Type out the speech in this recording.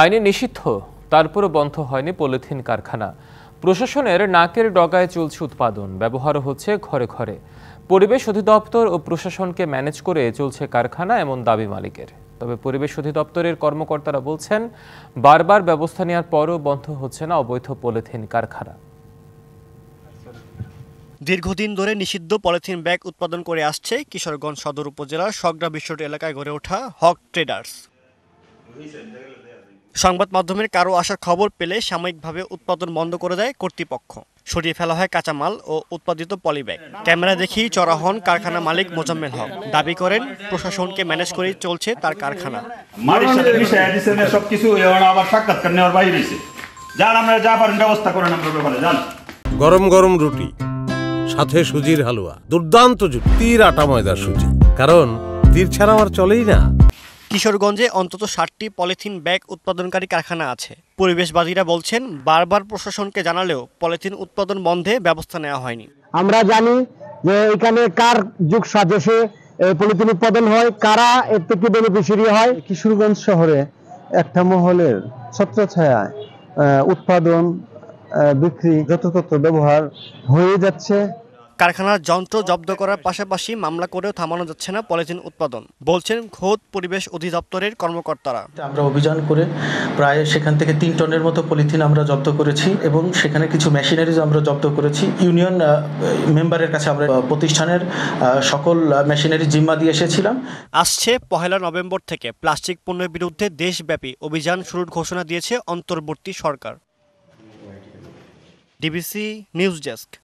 আইনে নিষিদ্ধ, তারপরও বন্ধ হয়নি পলিথিন কারখানা। প্রশাসনের নাকের ডগায় চলছে উৎপাদন, ব্যবহারও হচ্ছে ঘরে ঘরে। পরিবেশ অধিদপ্তর ও প্রশাসনকে ম্যানেজ করে চলছে কারখানা, এমন দাবি মালিকের। তবে পরিবেশ অধিদপ্তরের কর্মকর্তারা বলছেন, বারবার ব্যবস্থা নেওয়ার পরও বন্ধ হচ্ছে না অবৈধ পলিথিন কারখানা। দীর্ঘদিন ধরে নিষিদ্ধ পলিথিন ব্যাগ উৎপাদন করে আসছে কিশোরগঞ্জ সদর উপজেলার সগড়া বিশ্বটি এলাকায় গড়ে ওঠা হক ট্রেডার্স। সংবাদ মাধ্যমের কারো আসার খবর পেলে সাময়িকভাবে উৎপাদন বন্ধ করে দেয় কর্তৃপক্ষ। সরিয়ে ফেলা হয় কাঁচামাল ও উৎপাদিত পলিব্যাগ। ক্যামেরা দেখেই চড়া হন কারখানা মালিক মোজাম্মেল হক। দাবি করেন, প্রশাসনকে ম্যানেজ করেই চলছে তার কারখানা। গরম গরম রুটি, সাথে সুজির হালুয়া, দুর্দান্ত জুটি, তীর আটা ময়দার সুজি, কারণ তীর ছাড়া আমার চলেই না। কিশোরগঞ্জে অন্তত 60টি পলিথিন ব্যাগ উৎপাদনকারী কারখানা আছে। পরিবেশবাদীরা বলছেন, বারবার প্রশাসনকে জানালেও পলিথিন উৎপাদন বন্ধে ব্যবস্থা নেওয়া হয়নি। আমরা জানি যে এখানে কার যুগ সাজেশে পলিথিন উৎপাদন হয়, কারা এর থেকে বেনিফিশিয়ারি হয়। কিশোরগঞ্জ শহরে একটা মহলের ছত্রছায়ায় উৎপাদন, বিক্রি, যত্রতত্র ব্যবহার হয়ে যাচ্ছে। কারখানার যন্ত্র জব্দ করার পাশাপাশি মামলা করেও থামানো যাচ্ছে না পলিথিন উৎপাদন, বলছেন খোদ পরিবেশ অধিদপ্তরের কর্মকর্তারা। আমরা অভিযান করে প্রায় সেখান থেকে 3 টনের মতো পলিথিন আমরা জব্দ করেছি এবং সেখানে কিছু মেশিনারিজ আমরা জব্দ করেছি। ইউনিয়ন মেম্বারের কাছে আমরা প্রতিষ্ঠানের সকল মেশিনারি জিম্মা দিয়ে এসেছিলাম। আসছে 1 নভেম্বর থেকে প্লাস্টিক পণ্যের বিরুদ্ধে দেশব্যাপী অভিযান শুরুর ঘোষণা দিয়েছে অন্তর্বর্তী সরকার। DBC news desk.